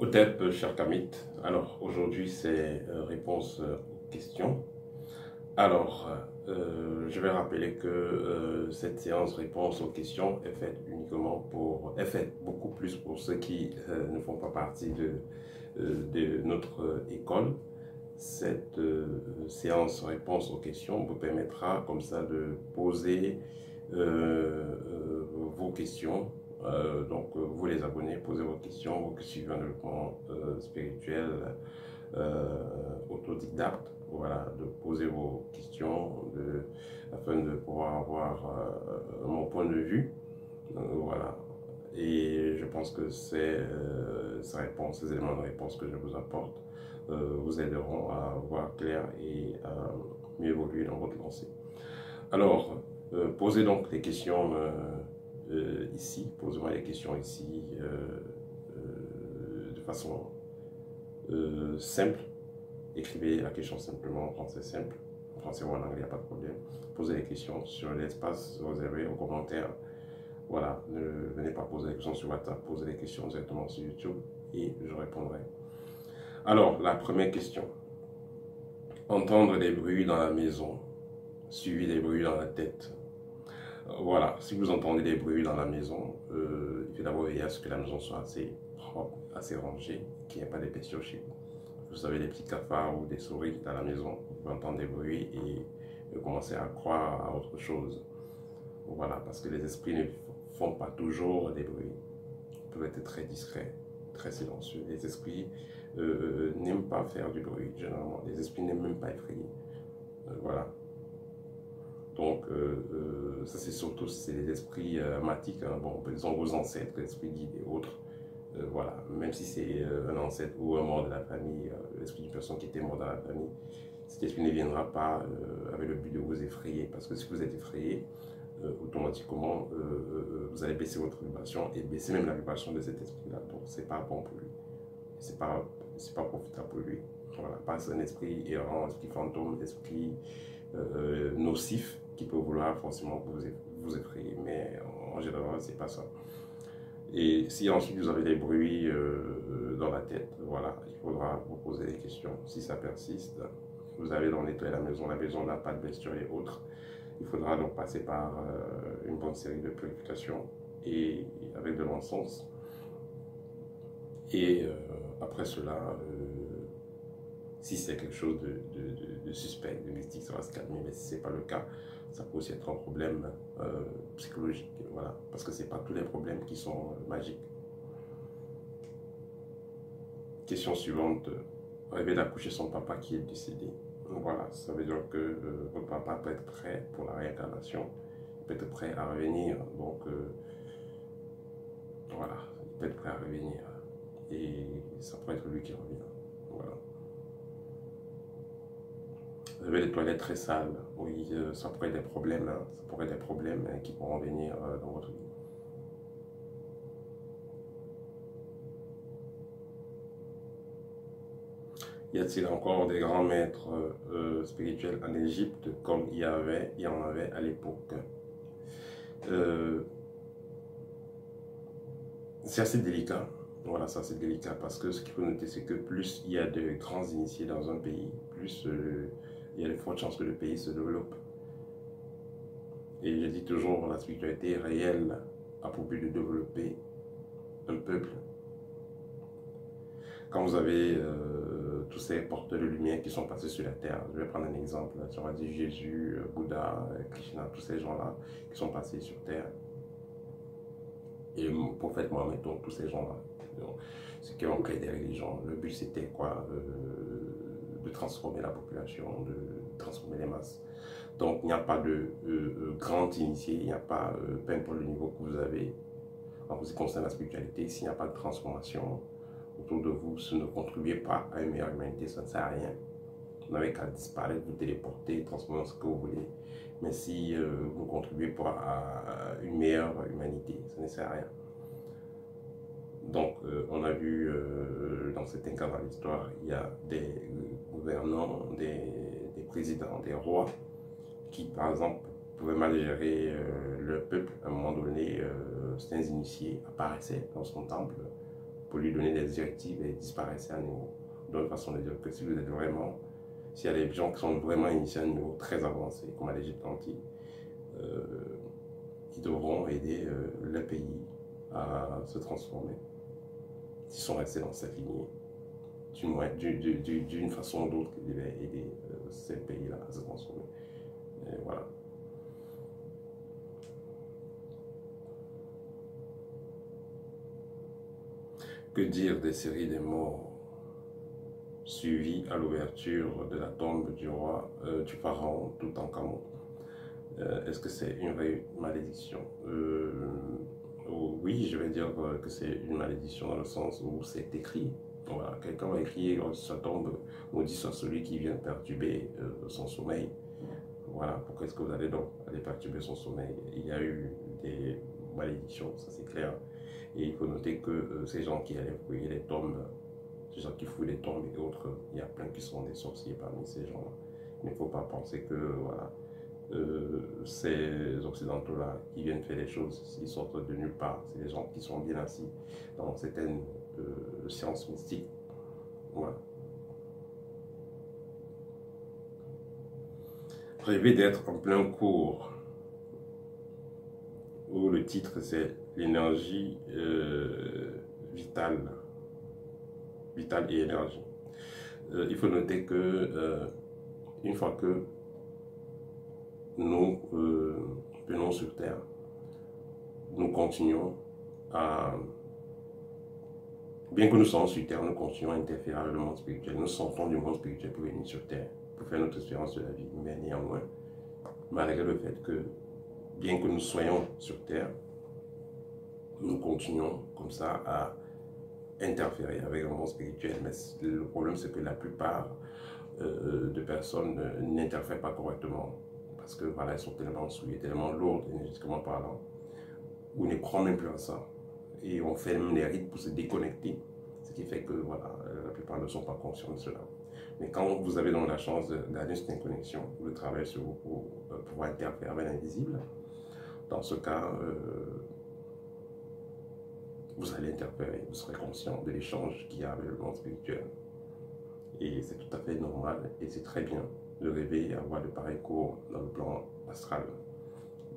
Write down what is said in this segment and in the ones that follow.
Peut-être, cher Kamit. Alors, aujourd'hui, c'est réponse aux questions. Alors, je vais rappeler que cette séance réponse aux questions est faite est faite beaucoup plus pour ceux qui ne font pas partie de notre école. Cette séance réponse aux questions vous permettra comme ça de poser vos questions. Vous les abonnés, posez vos questions, vous suivez un développement spirituel autodidacte, voilà, de poser vos questions afin de pouvoir avoir mon point de vue, voilà. Et je pense que ces éléments de réponse que je vous apporte vous aideront à voir clair et à mieux évoluer dans votre lancée. Alors, posez donc les questions ici, posez-moi les questions ici de façon simple. Écrivez la question simplement en français simple, en français ou en anglais, il n'y a pas de problème. Posez les questions sur l'espace réservé aux commentaires. Voilà, ne venez pas poser les questions sur WhatsApp, posez les questions directement sur YouTube et je répondrai. Alors, la première question. Entendre des bruits dans la maison, suivi des bruits dans la tête. Voilà, si vous entendez des bruits dans la maison, il faut d'abord veiller à ce que la maison soit assez propre, assez rangée, qu'il n'y ait pas des bestioles chez vous. Vous avez des petits cafards ou des souris dans la maison, vous pouvez entendre des bruits et commencer à croire à autre chose. Voilà, parce que les esprits ne font pas toujours des bruits. Ils peuvent être très discrets, très silencieux. Les esprits n'aiment pas faire du bruit, généralement. Les esprits n'aiment même pas effrayer. Voilà. Donc, ça c'est surtout c'est les esprits matiques, hein. Bon, disons vos ancêtres, l'esprit guide et autres. Voilà, même si c'est un ancêtre ou un mort de la famille, l'esprit d'une personne qui était mort dans la famille, cet esprit ne viendra pas avec le but de vous effrayer. Parce que si vous êtes effrayé, automatiquement, vous allez baisser votre vibration et baisser même la vibration de cet esprit-là. Donc, c'est pas bon pour lui. C'est pas profitable pour lui. Voilà, pas un esprit errant, esprit fantôme, esprit nocif qui peut vouloir forcément vous effrayer. Mais en général, c'est pas ça. Et si ensuite vous avez des bruits dans la tête, voilà, il faudra vous poser des questions. Si ça persiste, vous allez dans nettoyer la maison n'a pas de bestioles et autres. Il faudra donc passer par une bonne série de purifications et avec de l'encens. Et après cela, si c'est quelque chose de suspect, de mystique, ça va se calmer. Mais si ce n'est pas le cas, ça peut aussi être un problème psychologique. Voilà, parce que ce n'est pas tous les problèmes qui sont magiques. Question suivante. Rêver d'accoucher son papa qui est décédé. Voilà, ça veut dire que votre papa peut être prêt pour la réincarnation, il peut être prêt à revenir. Donc, voilà, il peut être prêt à revenir. Et ça pourrait être lui qui revient. Voilà. Vous avez les toilettes très sales. Oui, ça pourrait être des problèmes. Hein. Ça pourrait être des problèmes qui pourront venir dans votre vie. Y a-t-il encore des grands maîtres spirituels en Égypte comme il y en avait à l'époque? C'est assez délicat. Voilà, c'est assez délicat parce que ce qu'il faut noter, c'est que plus il y a de grands initiés dans un pays, plus il y a de fortes chances que le pays se développe. Et je dis toujours, la spiritualité réelle a pour but de développer un peuple. Quand vous avez tous ces porteurs de lumière qui sont passés sur la terre, je vais prendre un exemple, on va dire Jésus, Bouddha, Krishna, tous ces gens-là qui sont passés sur terre. Et le prophète Mohammed, donc tous ces gens-là, ceux qui ont créé des religions, le but c'était quoi? De transformer la population, de transformer les masses. Donc il n'y a pas de grand initié, il n'y a pas, peu importe le niveau que vous avez, en ce qui concerne la spiritualité, s'il n'y a pas de transformation autour de vous, si vous ne contribuez pas à une meilleure humanité, ça ne sert à rien. Vous n'avez qu'à disparaître, vous téléporter, transformer ce que vous voulez. Mais si vous ne contribuez pas à une meilleure humanité, ça ne sert à rien. Donc, on a vu dans certains cas dans l'histoire, il y a des gouvernants, des présidents, des rois qui, par exemple, pouvaient mal gérer le peuple. À un moment donné, certains initiés apparaissaient dans son temple pour lui donner des directives et disparaissez à un niveau. D'autre façon de dire que si vous êtes vraiment, s'il y a des gens qui sont vraiment initiés à un niveau très avancé, comme à l'Égypte antique, ils devront aider le pays à se transformer. S'ils sont restés dans cette lignée, d'une façon ou d'autre, ils devaient aider ces pays-là à se transformer. Et voilà. Que dire des séries des morts suivies à l'ouverture de la tombe du roi, du pharaon Toutankhamon? Est-ce que c'est une vraie malédiction? Oui, je vais dire que c'est une malédiction dans le sens où c'est écrit. Voilà, quelqu'un va écrire sur sa tombe, maudit soit celui qui vient perturber son sommeil. Voilà, pourquoi est-ce que vous allez donc aller perturber son sommeil? Il y a eu des malédictions, ça c'est clair. Et il faut noter que ces gens qui allaient fouiller les tombes, ces gens qui fouillent les tombes et autres, il y a plein qui sont des sorciers parmi ces gens-là. Il ne faut pas penser que voilà, ces occidentaux-là qui viennent faire les choses, ils sortent de nulle part. C'est des gens qui sont bien assis dans certaines sciences mystiques. Voilà. Rêver d'être en plein cours, où le titre c'est l'énergie vitale et énergie. Il faut noter que une fois que nous venons sur Terre, nous continuons à, bien que nous soyons sur Terre, nous continuons à interférer avec le monde spirituel. Nous sortons du monde spirituel pour venir sur Terre, pour faire notre expérience de la vie. Mais néanmoins, malgré le fait que, bien que nous soyons sur Terre, nous continuons comme ça à interférer avec le monde spirituel. Mais le problème, c'est que la plupart de personnes n'interfèrent pas correctement. Parce que voilà, elles sont tellement souillées, tellement lourdes énergétiquement parlant, ou ne croient même plus à ça. Et on fait même des rites pour se déconnecter. Ce qui fait que voilà, la plupart ne sont pas conscients de cela. Mais quand vous avez donc la chance d'aller sur une connexion, de travailler sur vous pour pouvoir interférer avec l'invisible, dans ce cas, vous allez interférer, vous serez conscient de l'échange qu'il y a avec le monde spirituel. Et c'est tout à fait normal et c'est très bien de rêver et avoir de pareils cours dans le plan astral.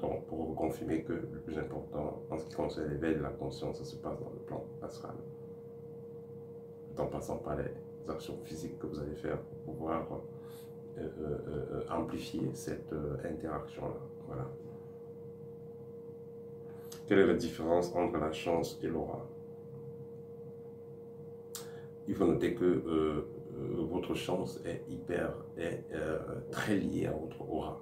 Donc, pour vous confirmer que le plus important en ce qui concerne l'éveil de la conscience, ça se passe dans le plan astral. En passant par les actions physiques que vous allez faire pour pouvoir amplifier cette interaction-là. Voilà. Quelle est la différence entre la chance et l'aura? Il faut noter que votre chance est très liée à votre aura.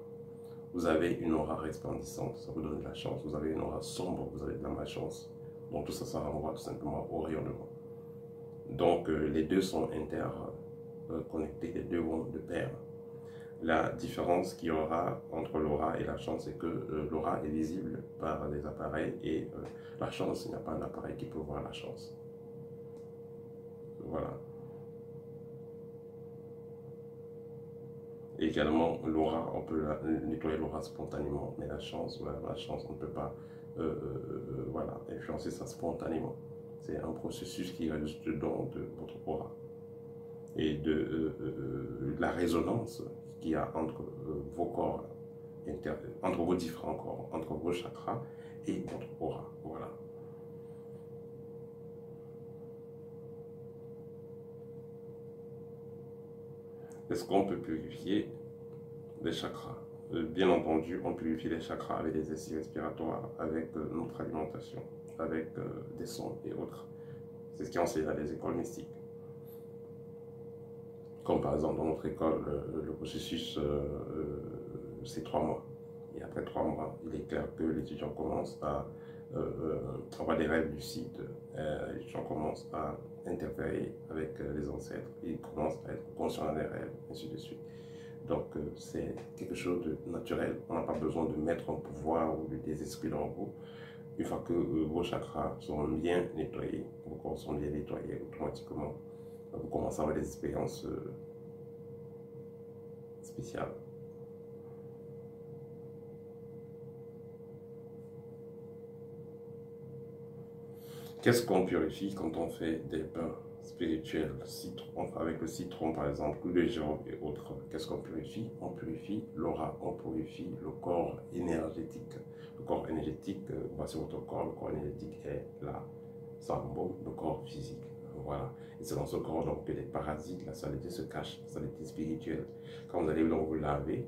Vous avez une aura resplendissante, ça vous donne de la chance. Vous avez une aura sombre, vous avez de la malchance. Donc tout ça, ça renvoie tout simplement au rayonnement. Donc les deux sont interconnectés, les deux vont de pair. La différence qu'il y aura entre l'aura et la chance, c'est que l'aura est visible par des appareils et la chance, il n'y a pas un appareil qui peut voir la chance. Voilà. Également, l'aura, on peut nettoyer l'aura spontanément, mais la chance, voilà, la chance, on ne peut pas voilà, influencer ça spontanément. C'est un processus qui résulte donc de votre aura et de la résonance qu'il y a entre vos corps, entre vos différents corps, entre vos chakras et votre aura. Voilà. Est-ce qu'on peut purifier les chakras? Bien entendu, on purifie les chakras avec des exercices respiratoires, avec notre alimentation, avec des sons et autres. C'est ce qui est enseigné dans les écoles mystiques. Comme par exemple dans notre école, le processus, c'est 3 mois. Et après 3 mois, il est clair que l'étudiant commence à avoir des rêves lucides. L'étudiant commence à interférer avec les ancêtres. Il commence à être conscient des rêves, ainsi de suite. Donc c'est quelque chose de naturel. On n'a pas besoin de mettre un pouvoir ou des esprits dans vous. Une fois que vos chakras sont bien nettoyés, vos corps sont bien nettoyés, automatiquement, vous commencez à avoir des expériences spéciales. Qu'est-ce qu'on purifie quand on fait des bains spirituels, citron, avec le citron par exemple, ou le girofle et autres? Qu'est-ce qu'on purifie? On purifie l'aura, on purifie le corps énergétique. Le corps énergétique, voici votre corps, le corps énergétique est là, symbole, le corps physique. Voilà. Et c'est dans ce corps donc, que les parasites, la saleté se cache, la saleté spirituelle. Quand vous allez donc vous laver,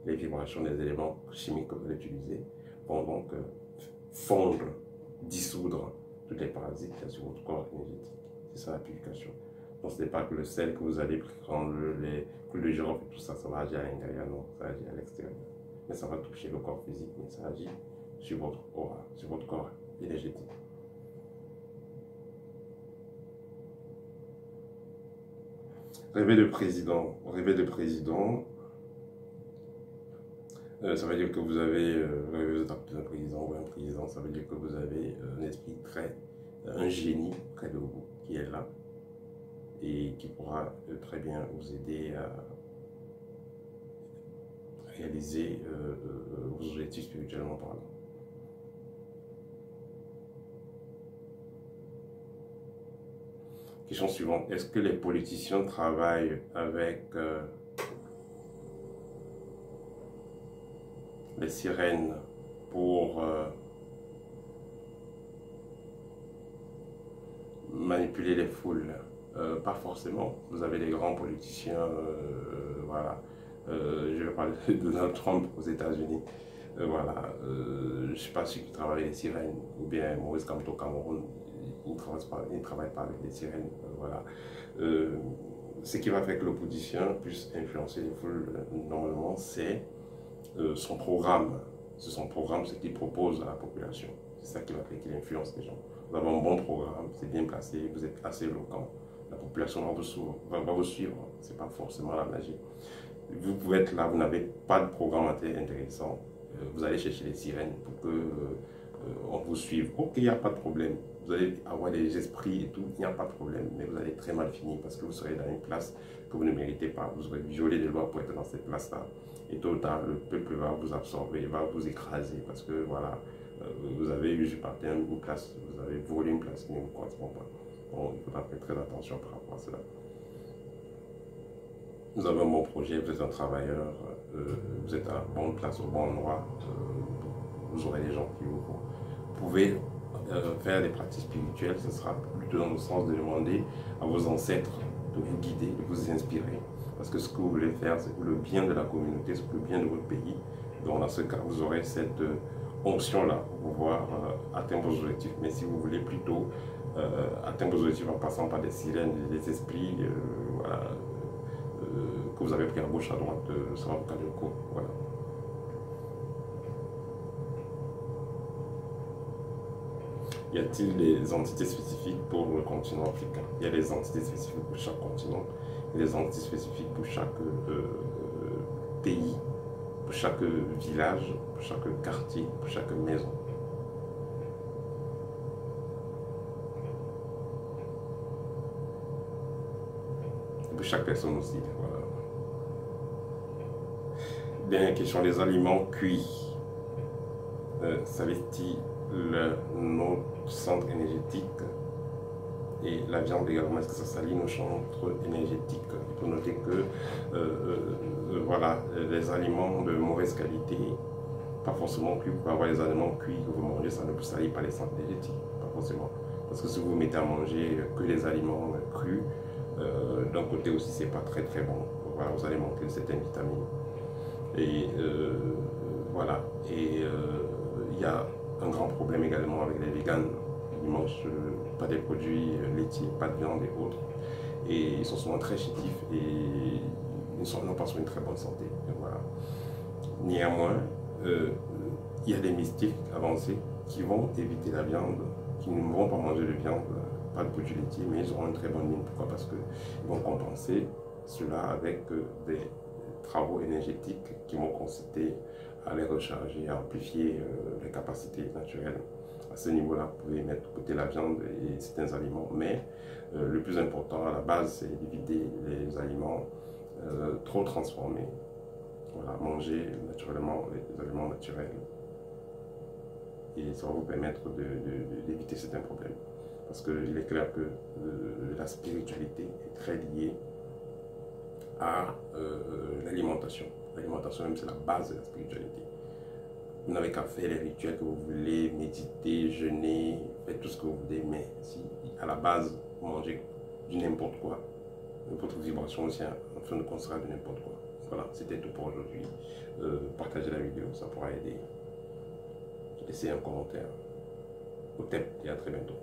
les vibrations des éléments chimiques que vous allez utiliser vont donc fondre, dissoudre tous les parasites qu'il y a sur votre corps énergétique. C'est ça la purification. Donc ce n'est pas que le sel que vous allez prendre, les coups de girofle et tout ça, ça va agir à l'intérieur, non, ça agit à l'extérieur. Mais ça va toucher le corps physique, mais ça agit sur votre aura, sur votre corps énergétique. Rêver de président. Rêver de président, ça veut dire que vous avez, vous êtes un président ou un président, ça veut dire que vous avez un esprit un génie près de vous qui est là et qui pourra très bien vous aider à réaliser vos objectifs spirituellement parlant. Question suivante, est-ce que les politiciens travaillent avec les sirènes pour manipuler les foules? Pas forcément. Vous avez des grands politiciens, voilà. Je vais parler de Donald Trump aux États-Unis. Voilà. Je ne sais pas si tu travailles avec les sirènes, ou bien Maurice Kamto au Cameroun, il ne travaille pas avec les sirènes. Voilà. Ce qui va faire que l'opposition puisse influencer les foules, normalement, c'est son programme. C'est son programme, ce qu'il propose à la population. C'est ça qui va faire qu'il influence les gens. Vous avez un bon programme, c'est bien placé, vous êtes assez éloquent. La population va vous suivre. Ce n'est pas forcément la magie. Vous pouvez être là, vous n'avez pas de programme intéressant. Vous allez chercher les sirènes pour que on vous suive. Ok, il n'y a pas de problème. Vous allez avoir des esprits et tout, il n'y a pas de problème. Mais vous allez très mal finir parce que vous serez dans une place que vous ne méritez pas. Vous aurez violé les lois pour être dans cette place-là. Et tôt ou tard, le peuple va vous absorber, va vous écraser parce que voilà, vous avez usurpé une place, vous avez volé une place qui ne vous correspond pas. Bon, il faudra faire très attention par rapport à cela. Vous avez un bon projet, vous êtes un travailleur, vous êtes à la bonne place, au bon endroit, vous aurez des gens qui vous pouvez faire des pratiques spirituelles. Ce sera plutôt dans le sens de demander à vos ancêtres de vous guider, de vous inspirer. Parce que ce que vous voulez faire, c'est pour le bien de la communauté, c'est pour le bien de votre pays. Donc dans ce cas, vous aurez cette onction-là pour pouvoir atteindre vos objectifs. Mais si vous voulez plutôt atteindre vos objectifs en passant par des sirènes, des esprits, voilà, que vous avez pris à gauche, à droite, ça va vous caler le coup. Voilà. Y a-t-il des entités spécifiques pour le continent africain? Il y a des entités spécifiques pour chaque continent, il y a des entités spécifiques pour chaque pays, pour chaque village, pour chaque quartier, pour chaque maison. Et pour chaque personne aussi, voilà. Dernière question, les aliments cuits, savait-il notre centre énergétique et la viande également, est-ce que ça salit nos centres énergétiques? Il faut noter que voilà, les aliments de mauvaise qualité, pas forcément cuits, vous pouvez avoir des aliments cuits que vous mangez, ça ne vous salit pas les centres énergétiques, pas forcément. Parce que si vous mettez à manger que les aliments crus, d'un côté aussi c'est pas très bon. Voilà, vous allez manquer de certaines vitamines. Et voilà, et il y a un grand problème également avec les véganes. Ils ne mangent pas des produits laitiers, pas de viande et autres. Et ils sont souvent très chétifs et ils n'ont pas sur une très bonne santé. Voilà. Néanmoins, il y a des mystiques avancés qui vont éviter la viande, qui ne vont pas manger de viande, pas de produits laitiers, mais ils auront une très bonne mine. Pourquoi? Parce qu'ils vont compenser cela avec des travaux énergétiques qui vont consister à les recharger, à amplifier les capacités naturelles. À ce niveau-là, vous pouvez mettre de côté la viande et certains aliments, mais le plus important à la base, c'est d'éviter les aliments trop transformés. Voilà, manger naturellement les aliments naturels. Et ça va vous permettre d'éviter certains problèmes. Parce qu'il est clair que la spiritualité est très liée à l'alimentation. L'alimentation même, c'est la base de la spiritualité. Vous n'avez qu'à faire les rituels que vous voulez, méditer, jeûner, faites tout ce que vous voulez, mais si à la base, vous mangez du n'importe quoi, votre vibration aussi en train de construire de n'importe quoi. Voilà, c'était tout pour aujourd'hui. Partagez la vidéo, ça pourra aider. Laissez un commentaire au thème et à très bientôt.